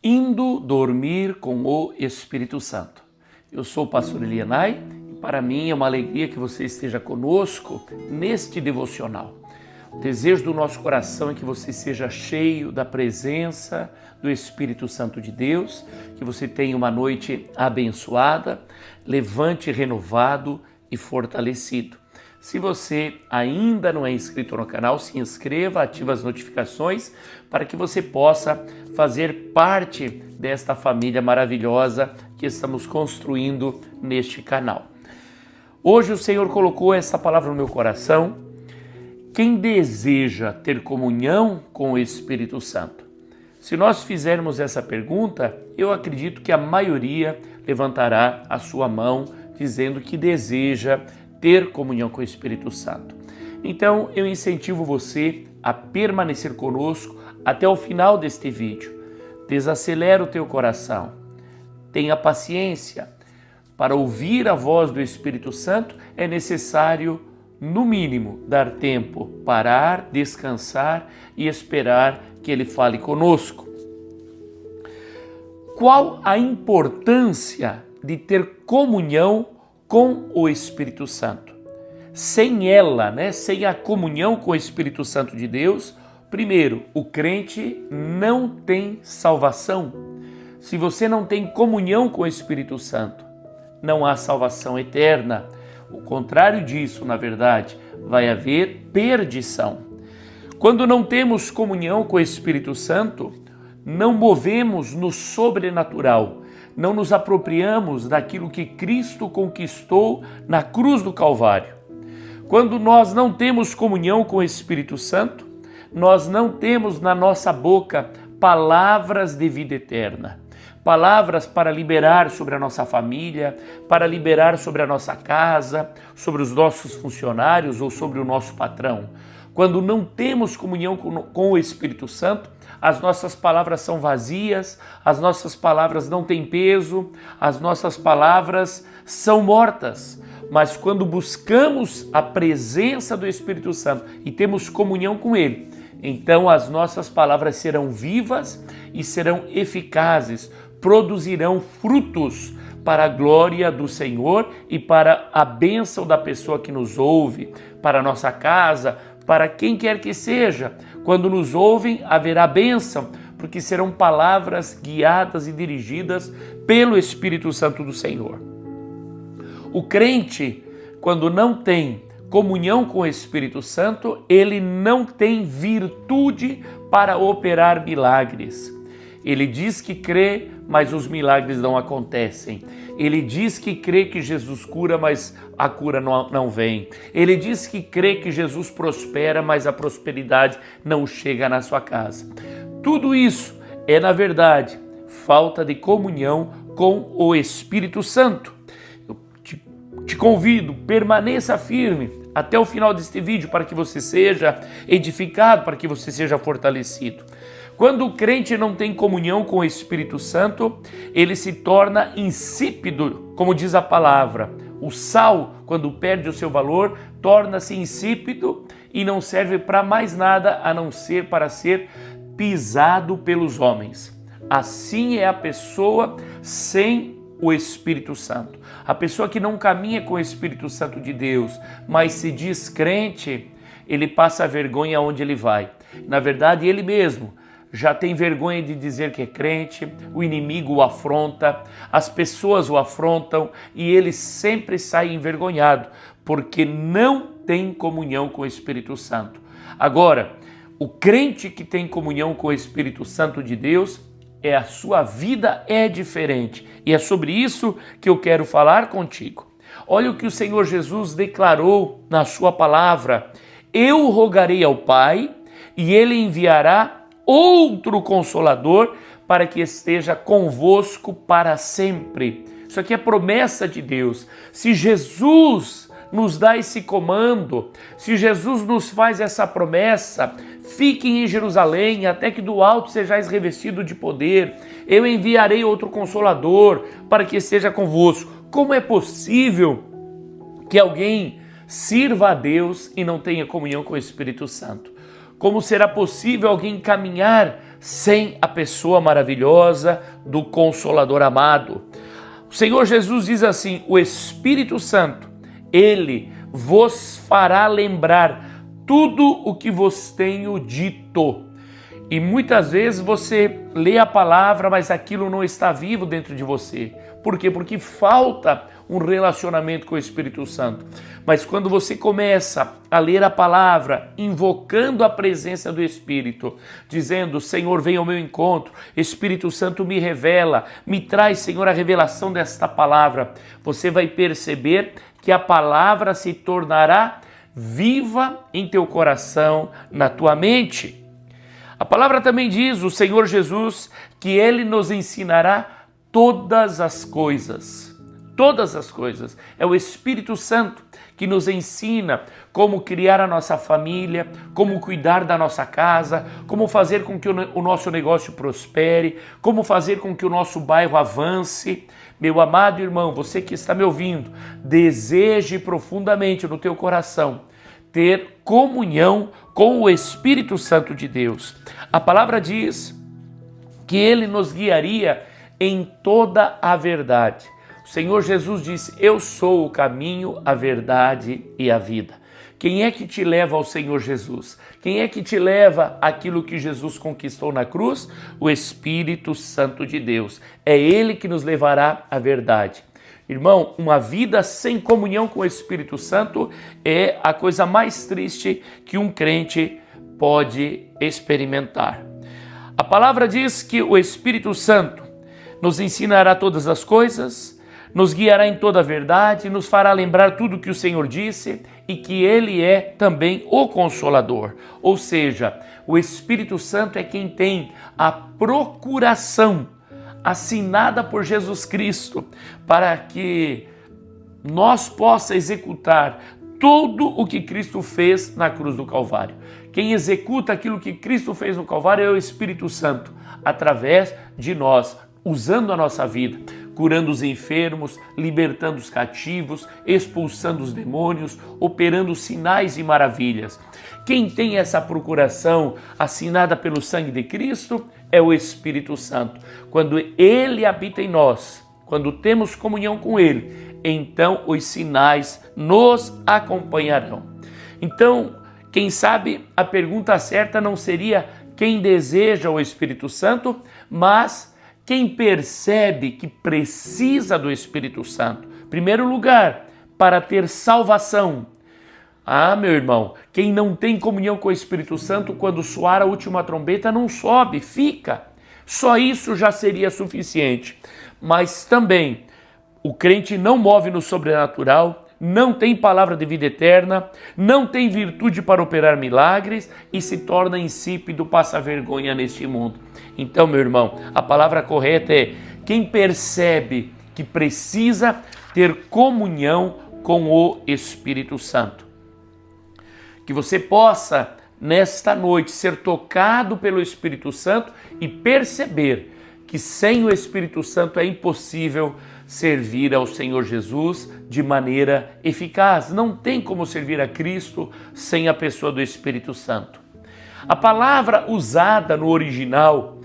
Indo dormir com o Espírito Santo. Eu sou o pastor Elianai e para mim é uma alegria que você esteja conosco neste devocional. O desejo do nosso coração é que você seja cheio da presença do Espírito Santo de Deus, que você tenha uma noite abençoada, levante renovado e fortalecido. Se você ainda não é inscrito no canal, se inscreva, ative as notificações para que você possa fazer parte desta família maravilhosa que estamos construindo neste canal. Hoje o Senhor colocou essa palavra no meu coração. Quem deseja ter comunhão com o Espírito Santo? Se nós fizermos essa pergunta, eu acredito que a maioria levantará a sua mão dizendo que deseja ter comunhão com o Espírito Santo. Então eu incentivo você a permanecer conosco até o final deste vídeo. Desacelera o teu coração. Tenha paciência. Para ouvir a voz do Espírito Santo é necessário, no mínimo, dar tempo, parar, descansar e esperar que Ele fale conosco. Qual a importância de ter comunhão com o Espírito Santo? Sem ela, sem a comunhão com o Espírito Santo de Deus, primeiro, o crente não tem salvação. Se você não tem comunhão com o Espírito Santo, não há salvação eterna. O contrário disso, na verdade, vai haver perdição. Quando não temos comunhão com o Espírito Santo, não movemos no sobrenatural, não nos apropriamos daquilo que Cristo conquistou na cruz do Calvário. Quando nós não temos comunhão com o Espírito Santo, nós não temos na nossa boca palavras de vida eterna, palavras para liberar sobre a nossa família, para liberar sobre a nossa casa, sobre os nossos funcionários ou sobre o nosso patrão. Quando não temos comunhão com o Espírito Santo, as nossas palavras são vazias, as nossas palavras não têm peso, as nossas palavras são mortas. Mas quando buscamos a presença do Espírito Santo e temos comunhão com Ele, então as nossas palavras serão vivas e serão eficazes, produzirão frutos para a glória do Senhor e para a bênção da pessoa que nos ouve, para a nossa casa, para quem quer que seja. Quando nos ouvem, haverá bênção, porque serão palavras guiadas e dirigidas pelo Espírito Santo do Senhor. O crente, quando não tem comunhão com o Espírito Santo, ele não tem virtude para operar milagres. Ele diz que crê, mas os milagres não acontecem. Ele diz que crê que Jesus cura, mas a cura não vem. Ele diz que crê que Jesus prospera, mas a prosperidade não chega na sua casa. Tudo isso é, na verdade, falta de comunhão com o Espírito Santo. Eu te convido, permaneça firme até o final deste vídeo para que você seja edificado, para que você seja fortalecido. Quando o crente não tem comunhão com o Espírito Santo, ele se torna insípido, como diz a palavra. O sal, quando perde o seu valor, torna-se insípido e não serve para mais nada a não ser para ser pisado pelos homens. Assim é a pessoa sem o Espírito Santo. A pessoa que não caminha com o Espírito Santo de Deus, mas se diz crente, ele passa vergonha onde ele vai. Na verdade, ele mesmo já tem vergonha de dizer que é crente, o inimigo o afronta, as pessoas o afrontam e ele sempre sai envergonhado, porque não tem comunhão com o Espírito Santo. Agora, o crente que tem comunhão com o Espírito Santo de Deus, a sua vida é diferente. E é sobre isso que eu quero falar contigo. Olha o que o Senhor Jesus declarou na sua palavra: eu rogarei ao Pai e Ele enviará outro Consolador para que esteja convosco para sempre. Isso aqui é promessa de Deus. Se Jesus nos dá esse comando, se Jesus nos faz essa promessa, fiquem em Jerusalém até que do alto sejais revestido de poder. Eu enviarei outro Consolador para que esteja convosco. Como é possível que alguém sirva a Deus e não tenha comunhão com o Espírito Santo? Como será possível alguém caminhar sem a pessoa maravilhosa do Consolador amado. O Senhor Jesus diz assim: o Espírito Santo, ele vos fará lembrar tudo o que vos tenho dito. E muitas vezes você lê a palavra, mas aquilo não está vivo dentro de você. Por quê? Porque falta um relacionamento com o Espírito Santo. Mas quando você começa a ler a palavra, invocando a presença do Espírito, dizendo: Senhor, vem ao meu encontro, Espírito Santo me revela, me traz, Senhor, a revelação desta palavra, você vai perceber que a palavra se tornará viva em teu coração, na tua mente. A palavra também diz, o Senhor Jesus, que Ele nos ensinará todas as coisas. Todas as coisas. É o Espírito Santo que nos ensina como criar a nossa família, como cuidar da nossa casa, como fazer com que o nosso negócio prospere, como fazer com que o nosso bairro avance. Meu amado irmão, você que está me ouvindo, deseje profundamente no teu coração ter comunhão com o Espírito Santo de Deus. A palavra diz que Ele nos guiaria em toda a verdade. O Senhor Jesus disse: eu sou o caminho, a verdade e a vida. Quem é que te leva ao Senhor Jesus? Quem é que te leva àquilo que Jesus conquistou na cruz? O Espírito Santo de Deus. É Ele que nos levará à verdade. Irmão, uma vida sem comunhão com o Espírito Santo é a coisa mais triste que um crente pode experimentar. A palavra diz que o Espírito Santo nos ensinará todas as coisas, nos guiará em toda a verdade, nos fará lembrar tudo que o Senhor disse e que Ele é também o Consolador. Ou seja, o Espírito Santo é quem tem a procuração assinada por Jesus Cristo para que nós possa executar tudo o que Cristo fez na cruz do Calvário. Quem executa aquilo que Cristo fez no Calvário é o Espírito Santo, através de nós, usando a nossa vida, curando os enfermos, libertando os cativos, expulsando os demônios, operando sinais e maravilhas. Quem tem essa procuração assinada pelo sangue de Cristo é o Espírito Santo. Quando Ele habita em nós, quando temos comunhão com Ele, então os sinais nos acompanharão. Então, quem sabe a pergunta certa não seria quem deseja o Espírito Santo, mas quem percebe que precisa do Espírito Santo. Em primeiro lugar, para ter salvação. Ah, meu irmão, quem não tem comunhão com o Espírito Santo, quando soar a última trombeta, não sobe, fica. Só isso já seria suficiente. Mas também, o crente não move no sobrenatural, não tem palavra de vida eterna, não tem virtude para operar milagres e se torna insípido, passa vergonha neste mundo. Então, meu irmão, a palavra correta é quem percebe que precisa ter comunhão com o Espírito Santo. Que você possa, nesta noite, ser tocado pelo Espírito Santo e perceber que sem o Espírito Santo é impossível servir ao Senhor Jesus de maneira eficaz. Não tem como servir a Cristo sem a pessoa do Espírito Santo. A palavra usada no original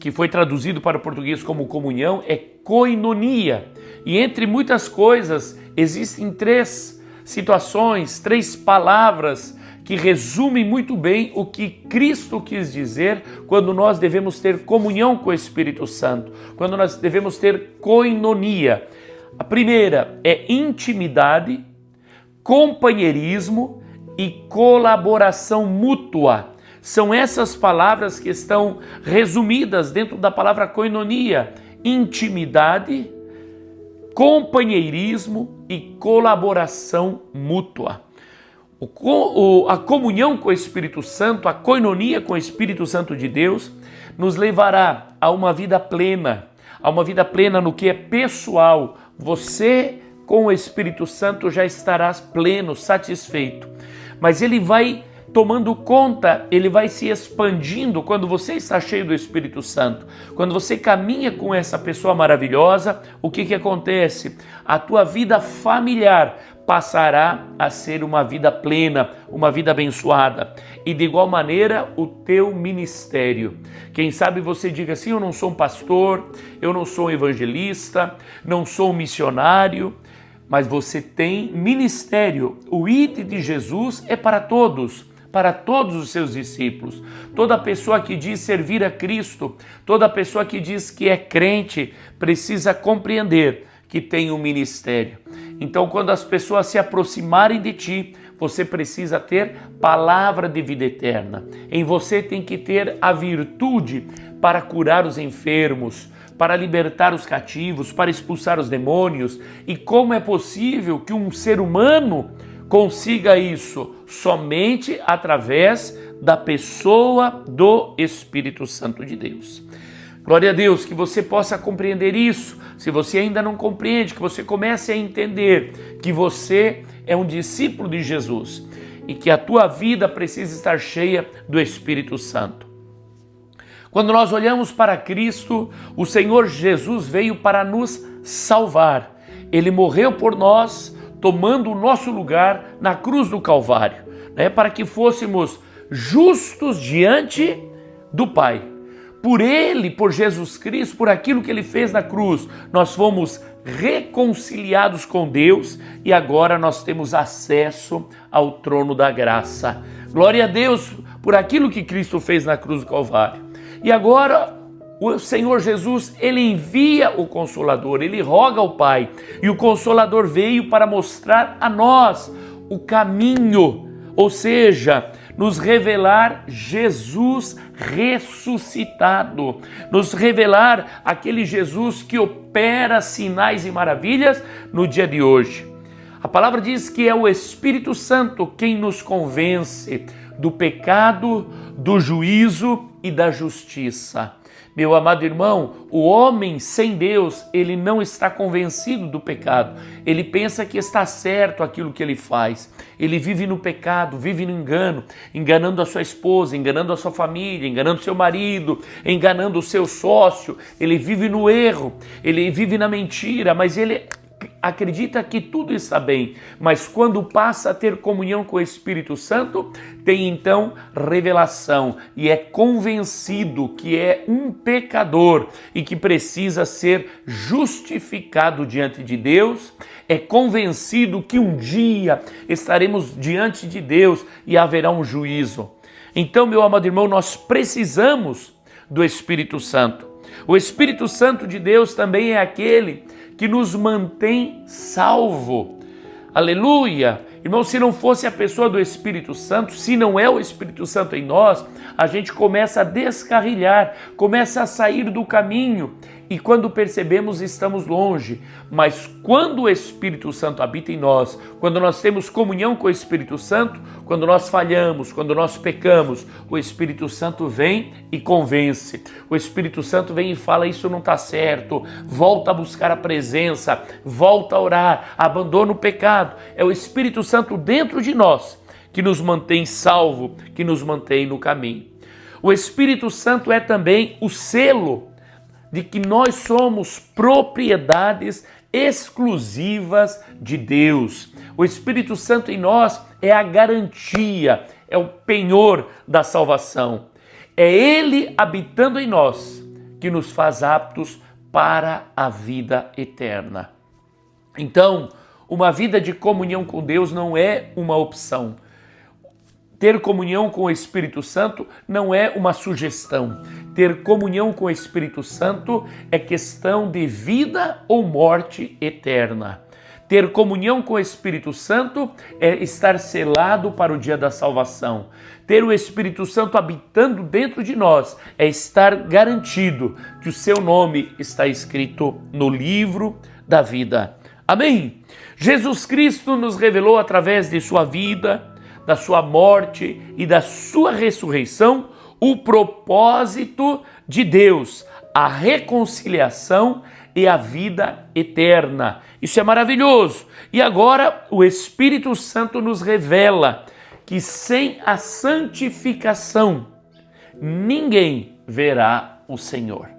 que foi traduzido para o português como comunhão é koinonia. E entre muitas coisas existem três situações, três palavras que resumem muito bem o que Cristo quis dizer quando nós devemos ter comunhão com o Espírito Santo, quando nós devemos ter koinonia. A primeira é intimidade, companheirismo e colaboração mútua. São essas palavras que estão resumidas dentro da palavra koinonia: intimidade, companheirismo e colaboração mútua. A comunhão com o Espírito Santo, a koinonia com o Espírito Santo de Deus, nos levará a uma vida plena no que é pessoal. Você, com o Espírito Santo, já estarás pleno, satisfeito. Mas ele vai tomando conta, ele vai se expandindo quando você está cheio do Espírito Santo. Quando você caminha com essa pessoa maravilhosa, o que acontece? A tua vida familiar passará a ser uma vida plena, uma vida abençoada. E de igual maneira o teu ministério. Quem sabe você diga assim: eu não sou um pastor, eu não sou um evangelista, não sou um missionário, mas você tem ministério. O ID de Jesus é para todos os seus discípulos. Toda pessoa que diz servir a Cristo, toda pessoa que diz que é crente, precisa compreender que tem um ministério. Então, quando as pessoas se aproximarem de ti, você precisa ter palavra de vida eterna. Em você tem que ter a virtude para curar os enfermos, para libertar os cativos, para expulsar os demônios. E como é possível que um ser humano consiga isso? Somente através da pessoa do Espírito Santo de Deus. Glória a Deus, que você possa compreender isso. Se você ainda não compreende, que você comece a entender que você é um discípulo de Jesus e que a tua vida precisa estar cheia do Espírito Santo. Quando nós olhamos para Cristo, o Senhor Jesus veio para nos salvar. Ele morreu por nós, tomando o nosso lugar na cruz do Calvário, para que fôssemos justos diante do Pai. Por Ele, por Jesus Cristo, por aquilo que Ele fez na cruz, nós fomos reconciliados com Deus e agora nós temos acesso ao trono da graça. Glória a Deus por aquilo que Cristo fez na cruz do Calvário. E agora o Senhor Jesus, Ele envia o Consolador, Ele roga ao Pai. E o Consolador veio para mostrar a nós o caminho, ou seja, nos revelar Jesus ressuscitado, nos revelar aquele Jesus que opera sinais e maravilhas no dia de hoje. A palavra diz que é o Espírito Santo quem nos convence do pecado, do juízo e da justiça. Meu amado irmão, o homem sem Deus, ele não está convencido do pecado. Ele pensa que está certo aquilo que ele faz. Ele vive no pecado, vive no engano, enganando a sua esposa, enganando a sua família, enganando seu marido, enganando o seu sócio. Ele vive no erro, ele vive na mentira, mas ele acredita que tudo está bem, mas quando passa a ter comunhão com o Espírito Santo, tem então revelação e é convencido que é um pecador e que precisa ser justificado diante de Deus, é convencido que um dia estaremos diante de Deus e haverá um juízo. Então, meu amado irmão, nós precisamos do Espírito Santo. O Espírito Santo de Deus também é aquele que nos mantém salvo. Aleluia! Irmão, se não fosse a pessoa do Espírito Santo, se não é o Espírito Santo em nós, a gente começa a descarrilhar, começa a sair do caminho e quando percebemos estamos longe. Mas quando o Espírito Santo habita em nós, quando nós temos comunhão com o Espírito Santo, quando nós falhamos, quando nós pecamos, o Espírito Santo vem e convence. O Espírito Santo vem e fala: isso não está certo, volta a buscar a presença, volta a orar, abandona o pecado. É o Espírito Santo dentro de nós que nos mantém salvo, que nos mantém no caminho. O Espírito Santo é também o selo de que nós somos propriedades exclusivas de Deus. O Espírito Santo em nós é a garantia, é o penhor da salvação. É Ele habitando em nós que nos faz aptos para a vida eterna. Então, uma vida de comunhão com Deus não é uma opção. Ter comunhão com o Espírito Santo não é uma sugestão. Ter comunhão com o Espírito Santo é questão de vida ou morte eterna. Ter comunhão com o Espírito Santo é estar selado para o dia da salvação. Ter o Espírito Santo habitando dentro de nós é estar garantido que o seu nome está escrito no livro da vida. Amém? Jesus Cristo nos revelou através de sua vida, da sua morte e da sua ressurreição, o propósito de Deus, a reconciliação e a vida eterna. Isso é maravilhoso. E agora o Espírito Santo nos revela que sem a santificação ninguém verá o Senhor.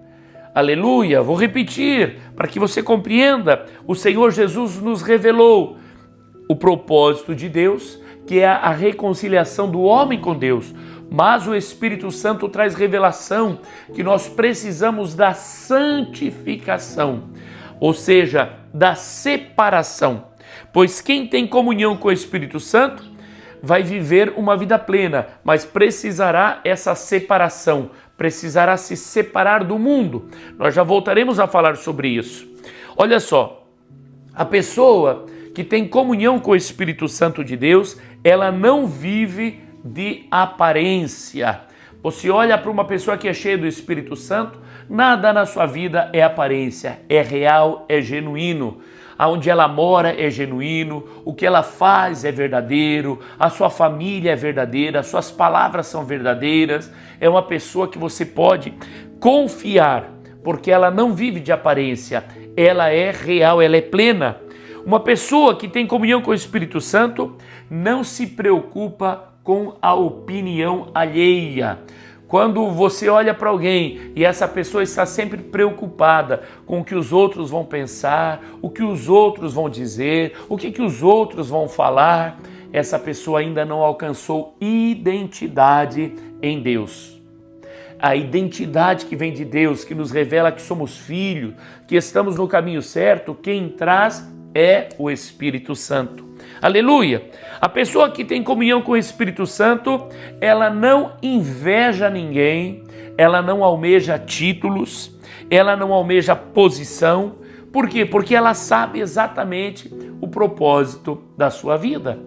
Aleluia! Vou repetir para que você compreenda. O Senhor Jesus nos revelou o propósito de Deus, que é a reconciliação do homem com Deus. Mas o Espírito Santo traz revelação que nós precisamos da santificação, ou seja, da separação. Pois quem tem comunhão com o Espírito Santo vai viver uma vida plena, mas precisará essa separação, precisará se separar do mundo. Nós já voltaremos a falar sobre isso. Olha só, a pessoa que tem comunhão com o Espírito Santo de Deus, ela não vive de aparência. Você olha para uma pessoa que é cheia do Espírito Santo, nada na sua vida é aparência, é real, é genuíno. Aonde ela mora é genuíno, o que ela faz é verdadeiro, a sua família é verdadeira, as suas palavras são verdadeiras. É uma pessoa que você pode confiar, porque ela não vive de aparência, ela é real, ela é plena. Uma pessoa que tem comunhão com o Espírito Santo não se preocupa com a opinião alheia. Quando você olha para alguém e essa pessoa está sempre preocupada com o que os outros vão pensar, o que os outros vão dizer, o que os outros vão falar, essa pessoa ainda não alcançou identidade em Deus. A identidade que vem de Deus, que nos revela que somos filhos, que estamos no caminho certo, quem traz é o Espírito Santo. Aleluia! A pessoa que tem comunhão com o Espírito Santo, ela não inveja ninguém, ela não almeja títulos, ela não almeja posição. Por quê? Porque ela sabe exatamente o propósito da sua vida.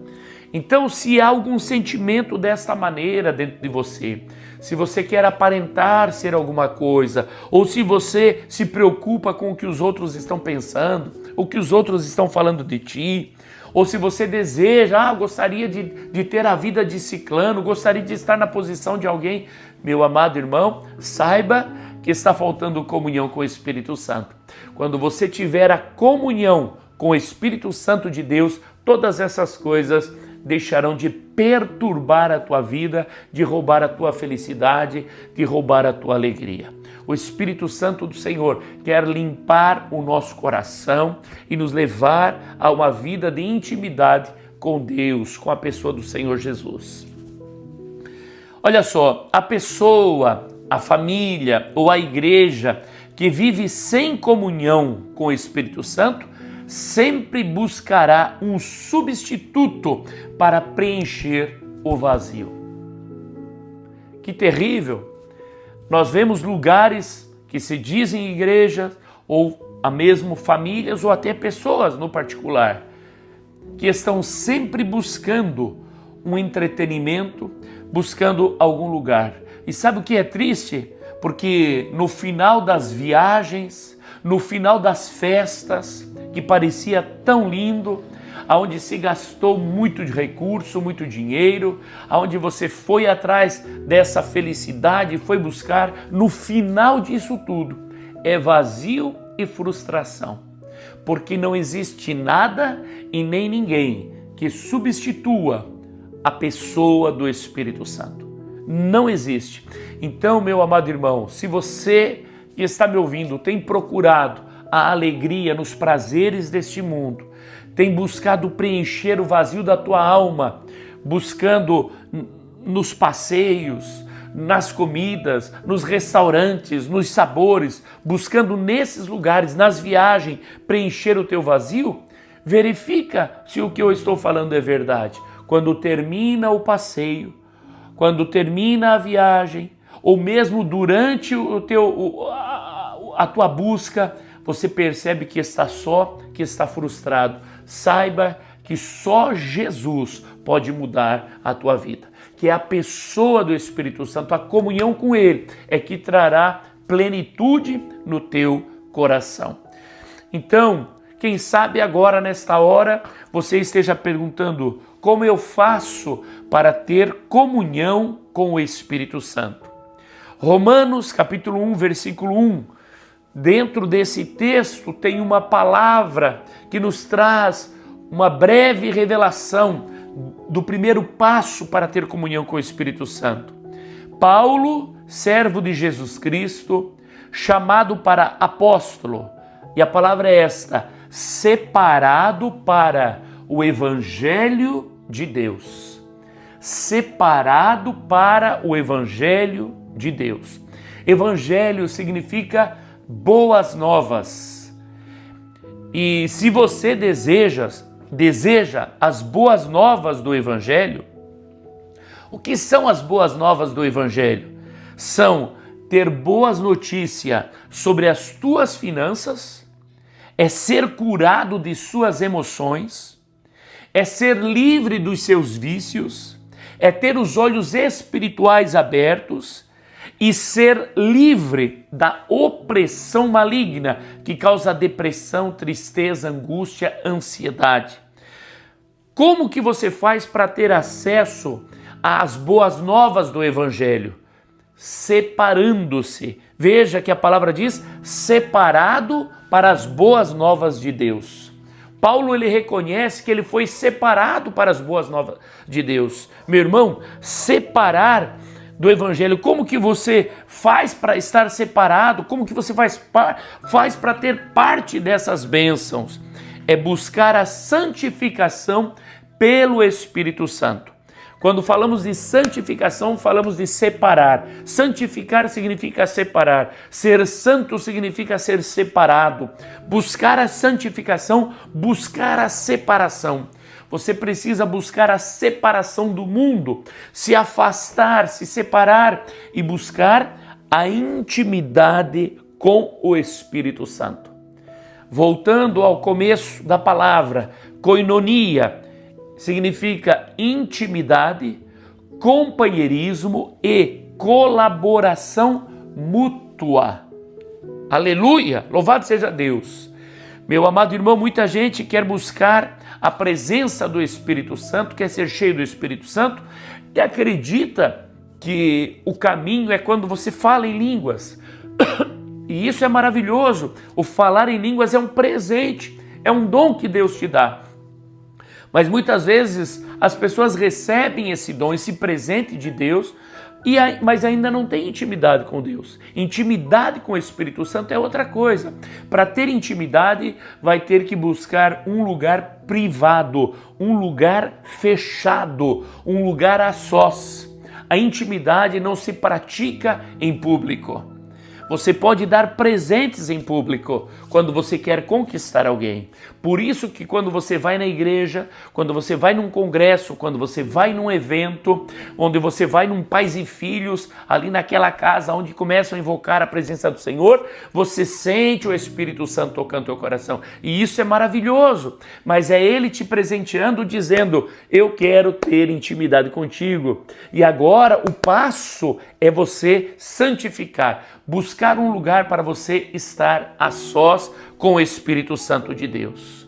Então, se há algum sentimento desta maneira dentro de você, se você quer aparentar ser alguma coisa, ou se você se preocupa com o que os outros estão pensando, o que os outros estão falando de ti, ou se você deseja, gostaria de ter a vida de ciclano, gostaria de estar na posição de alguém, meu amado irmão, saiba que está faltando comunhão com o Espírito Santo. Quando você tiver a comunhão com o Espírito Santo de Deus, todas essas coisas deixarão de perturbar a tua vida, de roubar a tua felicidade, de roubar a tua alegria. O Espírito Santo do Senhor quer limpar o nosso coração e nos levar a uma vida de intimidade com Deus, com a pessoa do Senhor Jesus. Olha só, a pessoa, a família ou a igreja que vive sem comunhão com o Espírito Santo sempre buscará um substituto para preencher o vazio. Que terrível! Nós vemos lugares que se dizem igrejas, ou a mesmo famílias, ou até pessoas no particular, que estão sempre buscando um entretenimento, buscando algum lugar. E sabe o que é triste? Porque no final das viagens, no final das festas, que parecia tão lindo, aonde se gastou muito de recurso, muito dinheiro, aonde você foi atrás dessa felicidade, foi buscar, no final disso tudo, é vazio e frustração, porque não existe nada e nem ninguém que substitua a pessoa do Espírito Santo. Não existe. Então, meu amado irmão, se você que está me ouvindo tem procurado a alegria nos prazeres deste mundo, tem buscado preencher o vazio da tua alma, buscando nos passeios, nas comidas, nos restaurantes, nos sabores, buscando nesses lugares, nas viagens, preencher o teu vazio, verifica se o que eu estou falando é verdade. Quando termina o passeio, quando termina a viagem, ou mesmo durante a tua busca, você percebe que está só, que está frustrado. Saiba que só Jesus pode mudar a tua vida. Que é a pessoa do Espírito Santo, a comunhão com Ele, é que trará plenitude no teu coração. Então, quem sabe agora, nesta hora, você esteja perguntando: como eu faço para ter comunhão com o Espírito Santo? Romanos capítulo 1, versículo 1. Dentro desse texto tem uma palavra que nos traz uma breve revelação do primeiro passo para ter comunhão com o Espírito Santo. Paulo, servo de Jesus Cristo, chamado para apóstolo, e a palavra é esta: separado para o Evangelho de Deus. Separado para o Evangelho de Deus. Evangelho significa boas novas. E se você deseja as boas novas do Evangelho, o que são as boas novas do Evangelho? São ter boas notícias sobre as tuas finanças, é ser curado de suas emoções, é ser livre dos seus vícios, é ter os olhos espirituais abertos e ser livre da opressão maligna que causa depressão, tristeza, angústia, ansiedade. Como que você faz para ter acesso às boas novas do Evangelho? Separando-se. Veja que a palavra diz separado para as boas novas de Deus. Paulo, ele reconhece que ele foi separado para as boas novas de Deus. Meu irmão, separar do Evangelho, como que você faz para estar separado? Como que você faz para ter parte dessas bênçãos? É buscar a santificação pelo Espírito Santo. Quando falamos de santificação, falamos de separar. Santificar significa separar. Ser santo significa ser separado. Buscar a santificação, buscar a separação. Você precisa buscar a separação do mundo, se afastar, se separar e buscar a intimidade com o Espírito Santo. Voltando ao começo da palavra, koinonia, significa intimidade, companheirismo e colaboração mútua. Aleluia! Louvado seja Deus! Meu amado irmão, muita gente quer buscar a presença do Espírito Santo, quer ser cheio do Espírito Santo e acredita que o caminho é quando você fala em línguas. E isso é maravilhoso. O falar em línguas é um presente, é um dom que Deus te dá. Mas muitas vezes as pessoas recebem esse dom, esse presente de Deus, mas ainda não tem intimidade com Deus. Intimidade com o Espírito Santo é outra coisa. Para ter intimidade, vai ter que buscar um lugar privado, um lugar fechado, um lugar a sós. A intimidade não se pratica em público. Você pode dar presentes em público quando você quer conquistar alguém. Por isso que quando você vai na igreja, quando você vai num congresso, quando você vai num evento, onde você vai num pais e filhos, ali naquela casa onde começam a invocar a presença do Senhor, você sente o Espírito Santo tocando teu coração. E isso é maravilhoso, mas é Ele te presenteando, dizendo, eu quero ter intimidade contigo. E agora o passo é você santificar, buscar um lugar para você estar a sós com o Espírito Santo de Deus.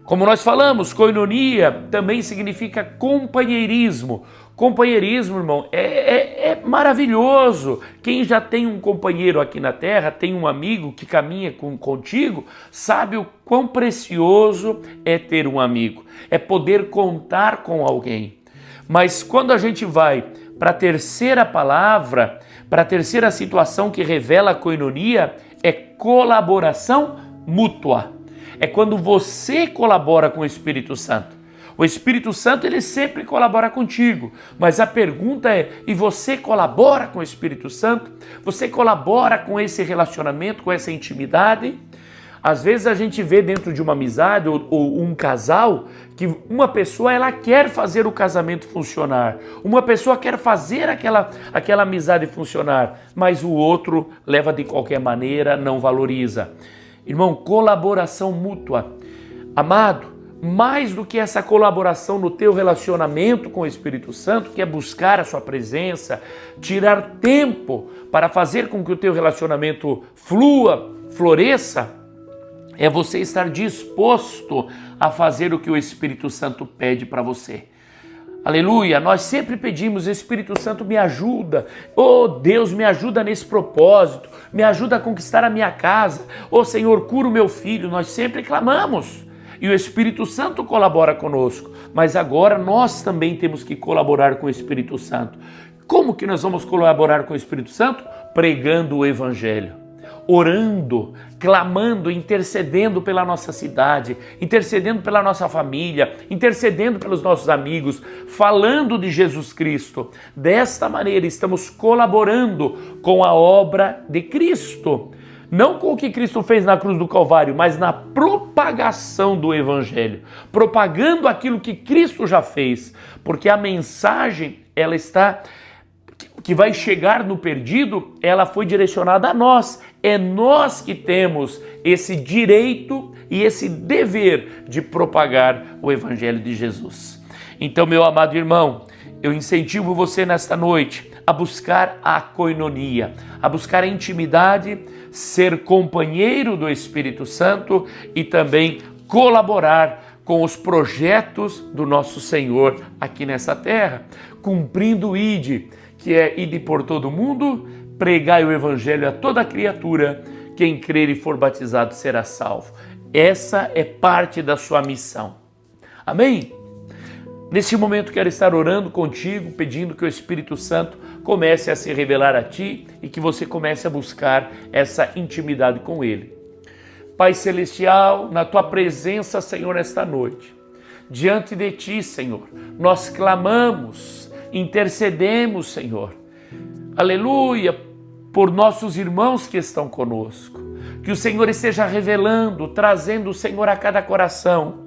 Como nós falamos, koinonia também significa companheirismo. Companheirismo, irmão, é maravilhoso. Quem já tem um companheiro aqui na terra, tem um amigo que caminha contigo, sabe o quão precioso é ter um amigo, é poder contar com alguém. Mas quando a gente vai para a terceira palavra, para a terceira situação que revela a koinonia, é colaboração mútua. É quando você colabora com o Espírito Santo. O Espírito Santo, ele sempre colabora contigo. Mas a pergunta é, e você colabora com o Espírito Santo? Você colabora com esse relacionamento, com essa intimidade? Às vezes a gente vê dentro de uma amizade ou um casal que uma pessoa ela quer fazer o casamento funcionar, uma pessoa quer fazer aquela amizade funcionar, mas o outro leva de qualquer maneira, não valoriza. Irmão, colaboração mútua. Amado, mais do que essa colaboração no teu relacionamento com o Espírito Santo, que é buscar a sua presença, tirar tempo para fazer com que o teu relacionamento flua, floresça, é você estar disposto a fazer o que o Espírito Santo pede para você. Aleluia! Nós sempre pedimos, Espírito Santo me ajuda. Oh Deus, me ajuda nesse propósito. Me ajuda a conquistar a minha casa. Oh Senhor, cura o meu filho. Nós sempre clamamos. E o Espírito Santo colabora conosco. Mas agora nós também temos que colaborar com o Espírito Santo. Como que nós vamos colaborar com o Espírito Santo? Pregando o Evangelho. orando, clamando, intercedendo pela nossa cidade, intercedendo pela nossa família, intercedendo pelos nossos amigos, falando de Jesus Cristo. Desta maneira estamos colaborando com a obra de Cristo. Não com o que Cristo fez na cruz do Calvário, mas na propagação do Evangelho, propagando aquilo que Cristo já fez, porque a mensagem, ela está, que vai chegar no perdido, ela foi direcionada a nós. É nós que temos esse direito e esse dever de propagar o Evangelho de Jesus. Então, meu amado irmão, eu incentivo você nesta noite a buscar a koinonia, a buscar a intimidade, ser companheiro do Espírito Santo e também colaborar com os projetos do nosso Senhor aqui nessa terra, cumprindo o ID, que é ide por todo mundo, pregai o Evangelho a toda criatura, quem crer e for batizado será salvo. Essa é parte da sua missão. Amém? Neste momento quero estar orando contigo, pedindo que o Espírito Santo comece a se revelar a ti e que você comece a buscar essa intimidade com Ele. Pai Celestial, na Tua presença, Senhor, esta noite, diante de Ti, Senhor, nós clamamos, intercedemos, Senhor, aleluia, por nossos irmãos que estão conosco. Que o Senhor esteja revelando, trazendo, Senhor, a cada coração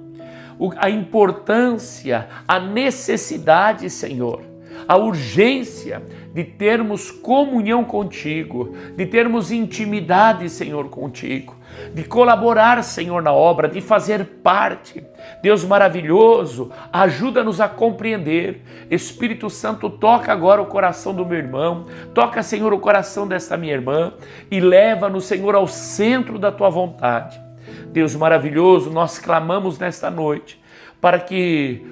a importância, a necessidade, Senhor, a urgência de termos comunhão contigo, de termos intimidade, Senhor, contigo, de colaborar, Senhor, na obra, de fazer parte. Deus maravilhoso, ajuda-nos a compreender. Espírito Santo, toca agora o coração do meu irmão, toca, Senhor, o coração desta minha irmã e leva-nos, Senhor, ao centro da Tua vontade. Deus maravilhoso, nós clamamos nesta noite para que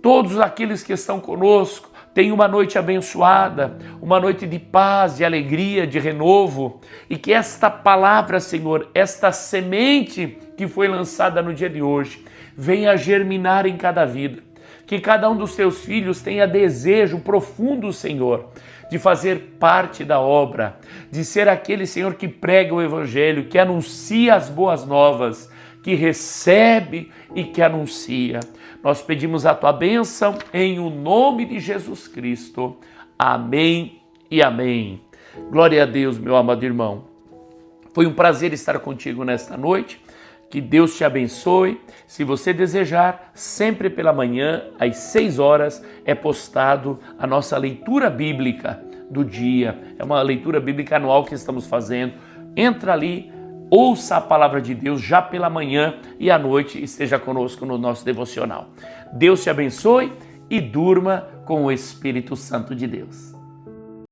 todos aqueles que estão conosco tenham uma noite abençoada, uma noite de paz, de alegria, de renovo, e que esta palavra, Senhor, esta semente que foi lançada no dia de hoje, venha germinar em cada vida. Que cada um dos teus filhos tenha desejo profundo, Senhor, de fazer parte da obra, de ser aquele, Senhor, que prega o Evangelho, que anuncia as boas novas, que recebe e que anuncia. Nós pedimos a Tua bênção em o nome de Jesus Cristo. Amém e amém. Glória a Deus, meu amado irmão. Foi um prazer estar contigo nesta noite. Que Deus te abençoe. Se você desejar, sempre pela manhã, às 6 horas, é postado a nossa leitura bíblica do dia. É uma leitura bíblica anual que estamos fazendo. Entra ali, ouça a palavra de Deus já pela manhã e à noite esteja conosco no nosso devocional. Deus te abençoe e durma com o Espírito Santo de Deus.